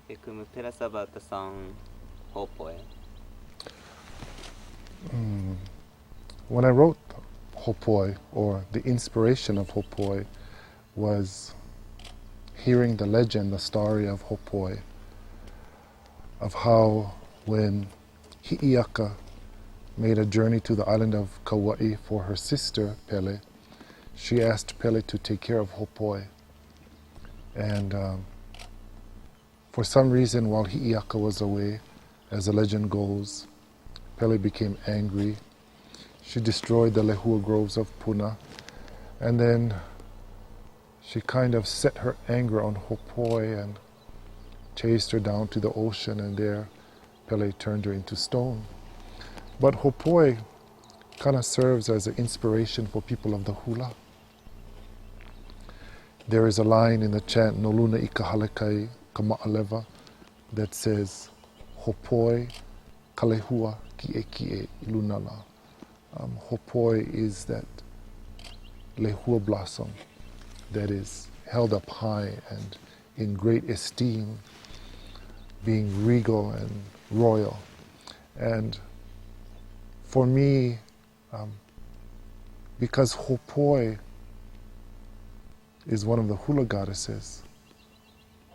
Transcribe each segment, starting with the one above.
Can you tell us about the song Hōpoe? When I wrote Hōpoe, or the inspiration of Hōpoe, was hearing the legend, the story of Hōpoe, of how when Hi'iaka made a journey to the island of Kauai for her sister, Pele, she asked Pele to take care of Hōpoe. And for some reason, while Hi'iaka was away, as the legend goes, Pele became angry. She destroyed the lehua groves of Puna, and then she kind of set her anger on Hōpoe and chased her down to the ocean, and there Pele turned her into stone. But Hōpoe kind of serves as an inspiration for people of the Hula. There is a line in the chant, No Luna I ka halekai ka ma'alewa, that says, Hōpoe ka lehua ki e lunala. Hōpoe is that lehua blossom that is held up high and in great esteem, being regal and royal. And for me, because Hōpoe is one of the Hula goddesses,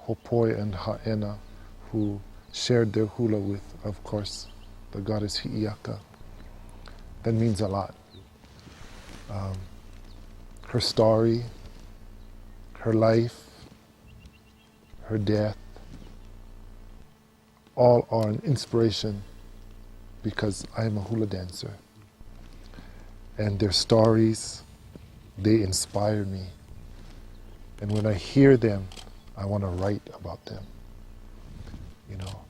Hōpoe and Ha'ena, who shared their hula with, of course, the goddess Hi'iaka, that means a lot. Her story, her life, her death, all are an inspiration because I am a hula dancer. And their stories, they inspire me. And when I hear them, I want to write about them. You know.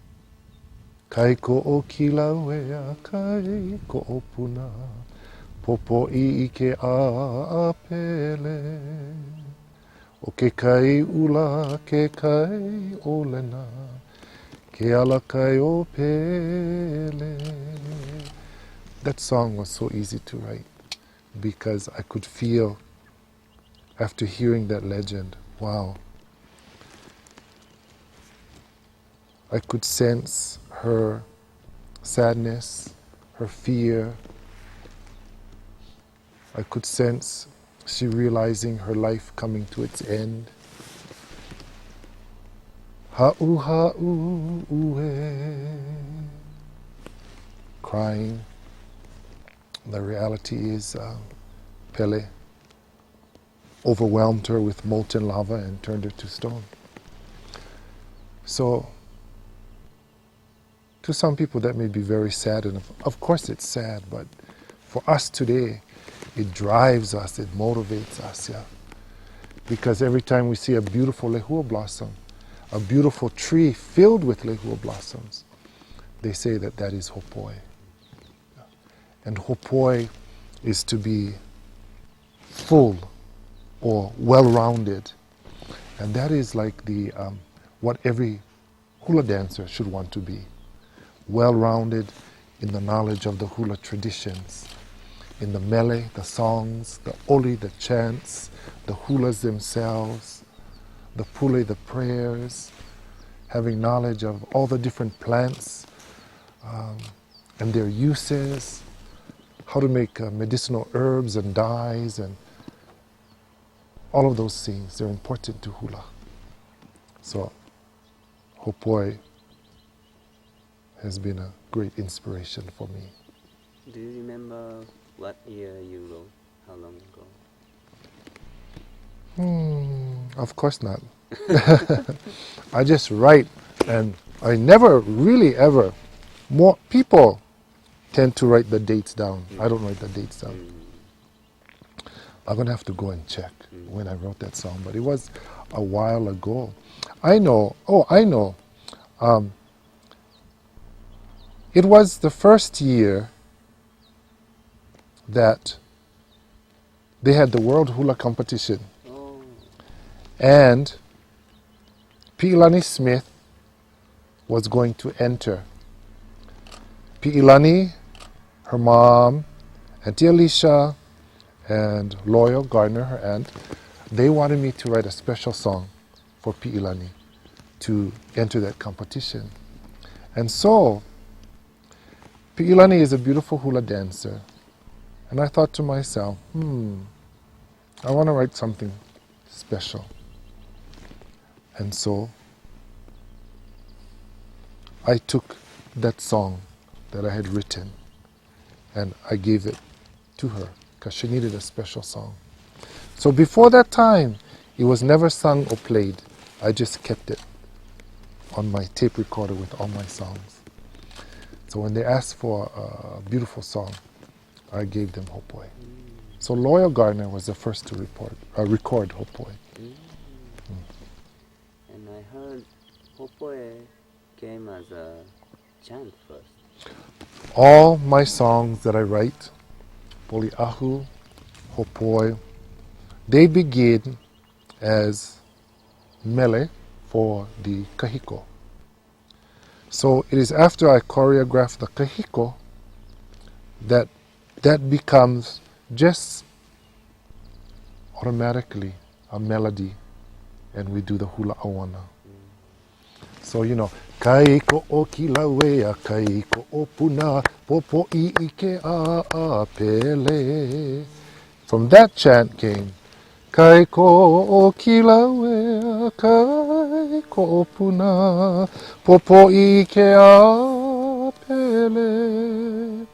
Kai ko o kilauea, kai ko o puna, popo I ke a pele. O ke kai ula, ke kai o lena, ke ala kai o pele. That song was so easy to write because I could feel, after hearing that legend, wow, I could sense her sadness, her fear. I could sense she realizing her life coming to its end. Ha'u ha'u ue. Crying. The reality is Pele overwhelmed her with molten lava and turned her to stone. So, to some people that may be very sad, and of course it's sad, but for us today, it drives us, it motivates us, yeah. Because every time we see a beautiful lehua blossom, a beautiful tree filled with lehua blossoms, they say that that is Hōpoe. And Hōpoe is to be full or well-rounded. And that is like the what every hula dancer should want to be. Well-rounded in the knowledge of the hula traditions, in the mele, the songs, the oli, the chants, the hulas themselves, the pule, the prayers, having knowledge of all the different plants and their uses, how to make medicinal herbs and dyes, and all of those things, they're important to hula. So Hōpoe has been a great inspiration for me. Do you remember what year you wrote? How long ago? Of course not. I just write, and I never really ever, more people tend to write the dates down. I don't write the dates down. I'm gonna have to go and check when I wrote that song, but it was a while ago. I know. It was the first year that they had the World Hula Competition. Oh. And Pi'ilani Smith was going to enter. Pi'ilani, her mom, Auntie Alicia, and Loea Gardner, her aunt, they wanted me to write a special song for Pi'ilani to enter that competition. And so, Pi'ilani is a beautiful hula dancer. And I thought to myself, I want to write something special. And so, I took that song that I had written and I gave it to her because she needed a special song. So before that time, it was never sung or played. I just kept it on my tape recorder with all my songs. So when they asked for a beautiful song, I gave them Hōpoe. So Loea Gardner was the first to record Hōpoe. And I heard Hōpoe came as a chant first. All my songs that I write, Poli'ahu, Hōpoe, they begin as mele for the kahiko. So it is after I choreograph the kahiko that becomes just automatically a melody, and we do the hula awana. So kaiko o kilauea, kaiko o puna, popo I ike a pele. From that chant came kaiko o kilauea, kaiko o puna, popo I ike a pele.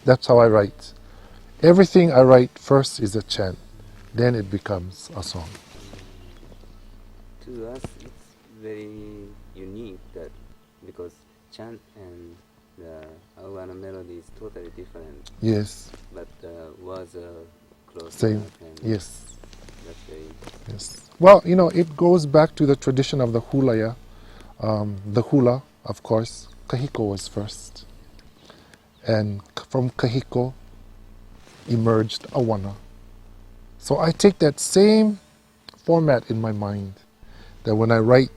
That's how I write. Everything I write first is a chant, then it becomes a song. To us, it's very unique that because chant and the awana melody is totally different. Yes. But the words are close. Same. And Yes. that's very. Yes. Well, it goes back to the tradition of the hula, yeah. The hula, of course, kahiko was first. And from kahiko emerged awana. So I take that same format in my mind, that when I write,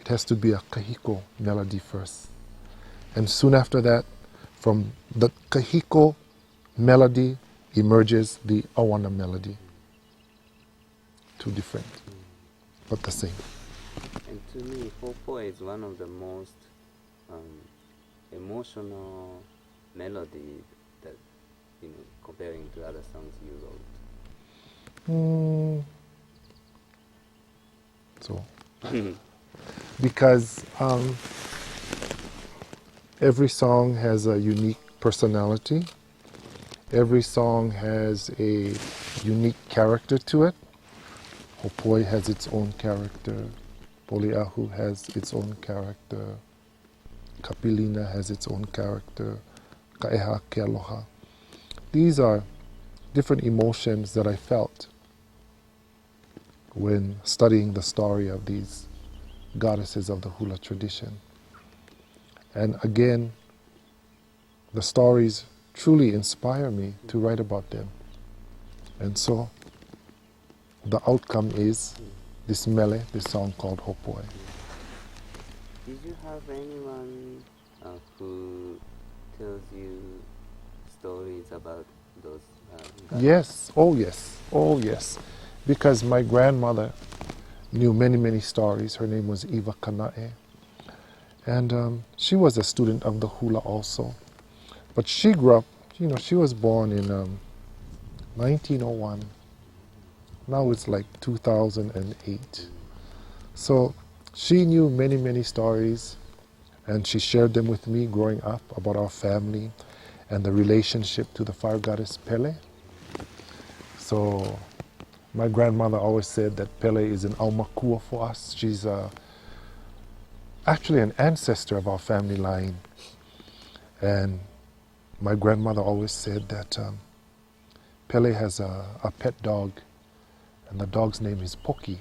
it has to be a kahiko melody first. And soon after that, from the kahiko melody emerges the awana melody. Two different, but the same. And to me, Hōpoe is one of the most emotional melody that, comparing to other songs you wrote. So, because every song has a unique personality, every song has a unique character to it. Hōpoe has its own character, Poli'ahu has its own character, Kapilina has its own character, Ka'eha Kealoha. These are different emotions that I felt when studying the story of these goddesses of the hula tradition. And again, the stories truly inspire me to write about them. And so, the outcome is this mele, this song called Hōpoe. Did you have anyone who tells you stories about those goddesses? Yes, oh yes. Because my grandmother knew many, many stories. Her name was Iwa Kana'e. And she was a student of the hula also. But she grew up, she was born in 1901. Now it's like 2008. So she knew many, many stories, and she shared them with me growing up about our family and the relationship to the fire goddess Pele. So my grandmother always said that Pele is an aumakua for us. She's actually an ancestor of our family line. And my grandmother always said that Pele has a pet dog, and the dog's name is Poki.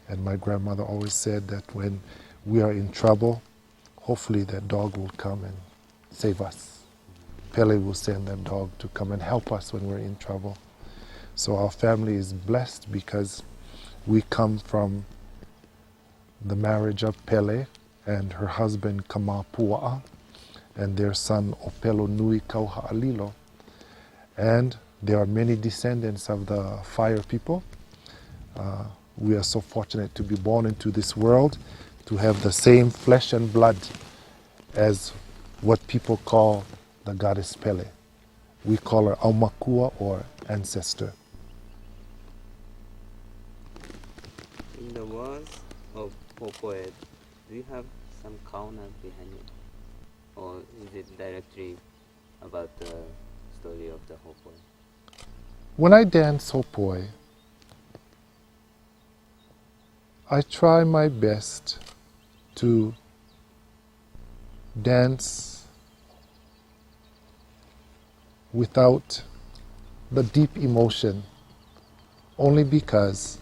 And my grandmother always said that when we are in trouble, hopefully that dog will come and save us. Pele will send that dog to come and help us when we're in trouble. So our family is blessed because we come from the marriage of Pele and her husband Kamapua'a and their son Opelo Nui Kauha'alilo. And there are many descendants of the fire people. We are so fortunate to be born into this world to have the same flesh and blood as what people call the goddess Pele. We call her Aumakua, or ancestor. In the words of Hōpoe, do you have some kauna behind it? Or is it directly about the story of the Hōpoe? When I dance Hōpoe, I try my best to dance without the deep emotion, only because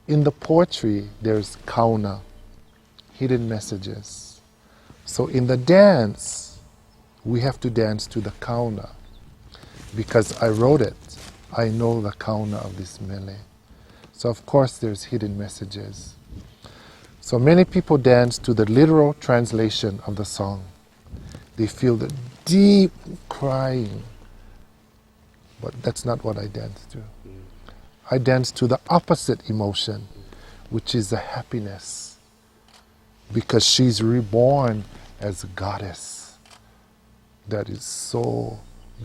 in the poetry there's kauna, hidden messages. So in the dance, we have to dance to the kauna. Because I wrote it, I know the kauna of this mele. So of course there's hidden messages. So many people dance to the literal translation of the song. They feel the deep crying, but that's not what I dance to. I dance to the opposite emotion, which is the happiness, because she's reborn as a goddess. That is so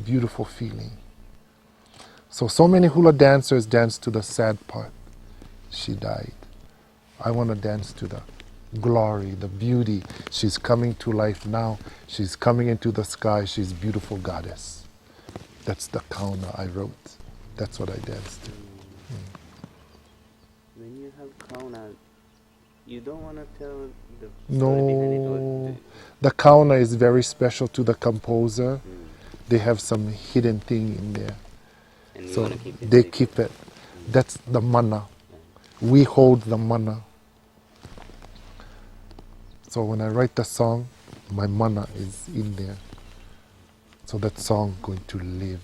beautiful feeling. So many hula dancers dance to the sad part. She died. I want to dance to the glory, the beauty. She's coming to life now. She's coming into the sky. She's beautiful goddess. That's the kauna I wrote. That's what I danced to. When you have kauna, you don't want to tell the story behind it? Or No. The kauna is very special to the composer. They have some hidden thing in there. and you So want to keep it they secret? keep it. That's the mana. We hold the mana. So when I write the song, my mana is in there. So that song going to live.